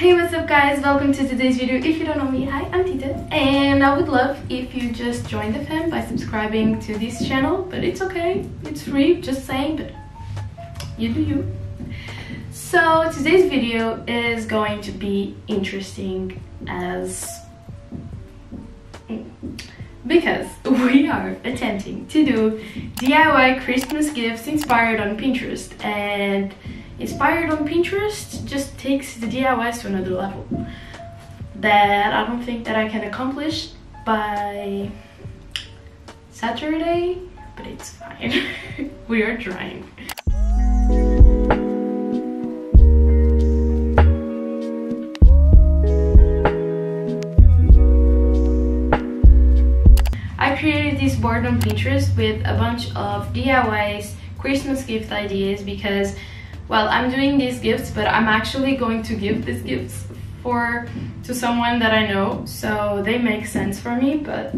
Hey, what's up guys, welcome to today's video. If you don't know me, hi, I'm Tita, and I would love if you just join the fam by subscribing to this channel, but it's okay, it's free, just saying, but you do you. So today's video is going to be interesting because we are attempting to do DIY Christmas gifts inspired on Pinterest, and inspired on Pinterest just takes the DIYs to another level that I don't think that I can accomplish by Saturday, but it's fine. We are trying. I created this board on Pinterest with a bunch of DIYs, Christmas gift ideas, because, well, I'm doing these gifts, but I'm actually going to give these gifts to someone that I know, so they make sense for me. But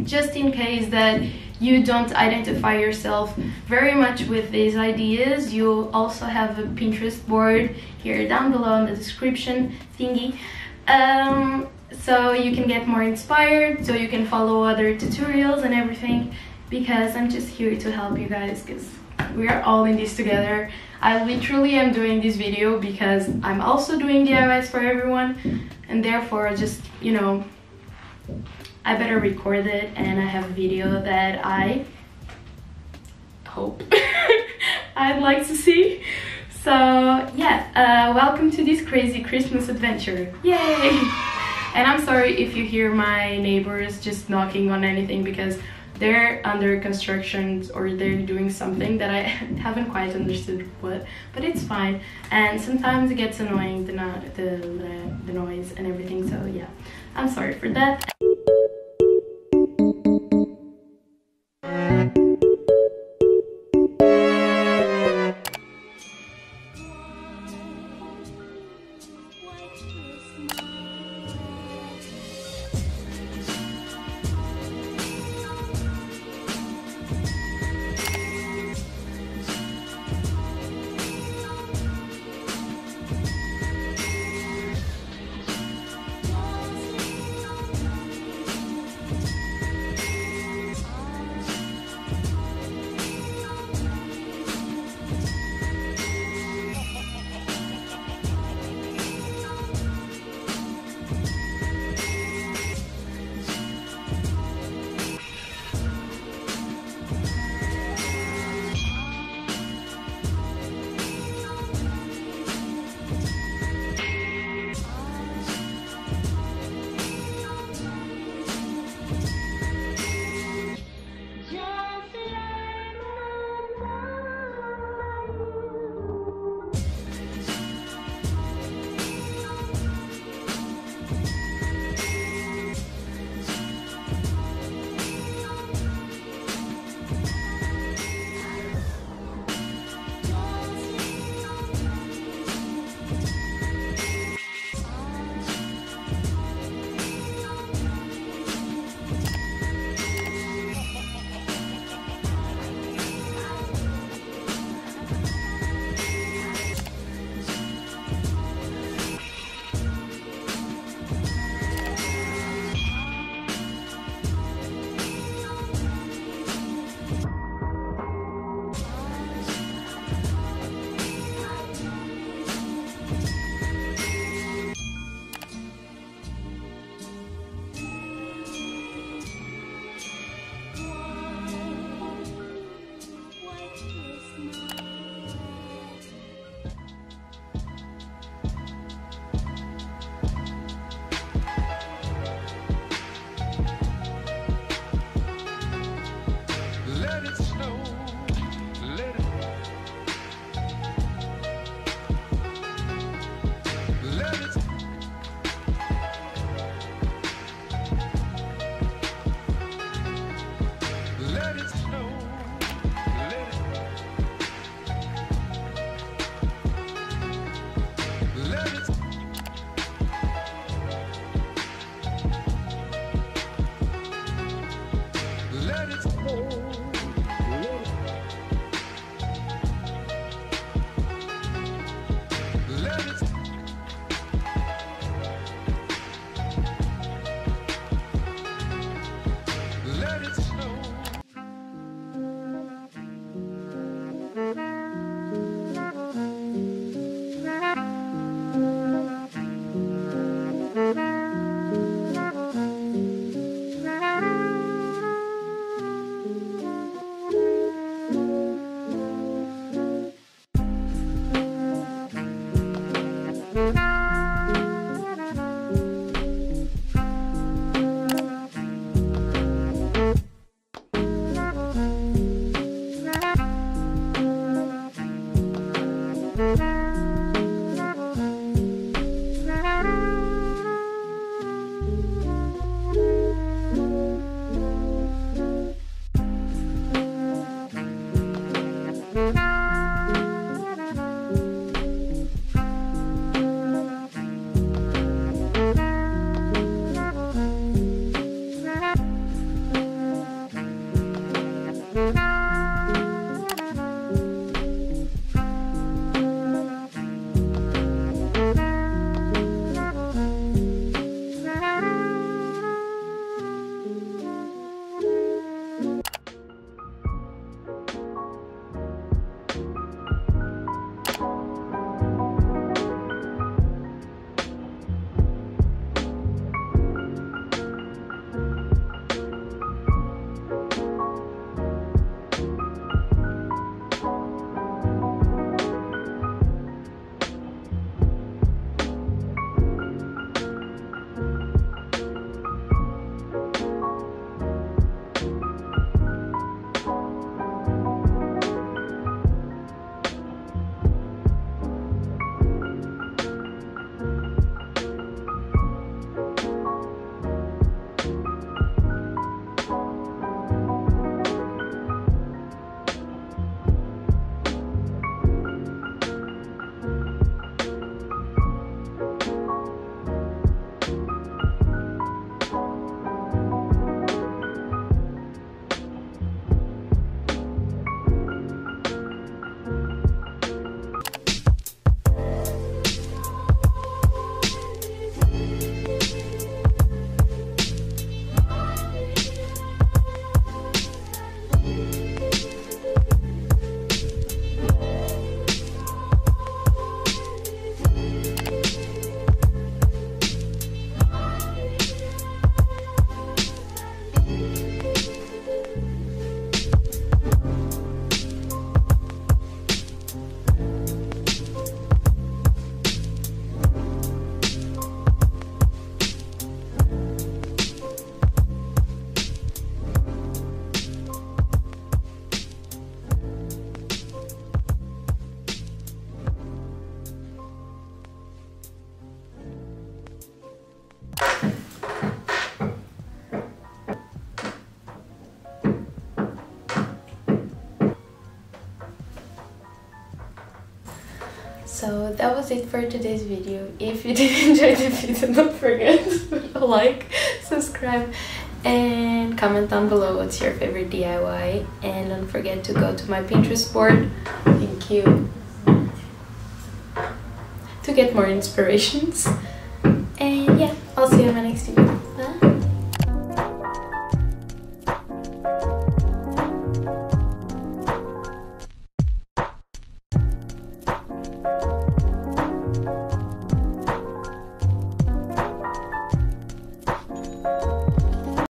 just in case that you don't identify yourself very much with these ideas, you'll also have a Pinterest board here down below in the description thingy, so you can get more inspired, so you can follow other tutorials and everything, because I'm just here to help you guys, because we are all in this together. I literally am doing this video because I'm also doing DIYs for everyone, and therefore just, you know, I better record it, and I have a video that I hope I'd like to see. So yeah, welcome to this crazy Christmas adventure. Yay! And I'm sorry if you hear my neighbors just knocking on anything, because they're under construction or they're doing something that I haven't quite understood what, but it's fine. And sometimes it gets annoying, the noise and everything, so yeah, I'm sorry for that. So that was it for today's video. If you did enjoy the video, don't forget to like, subscribe, and comment down below what's your favorite DIY. And don't forget to go to my Pinterest board. Thank you. To get more inspirations.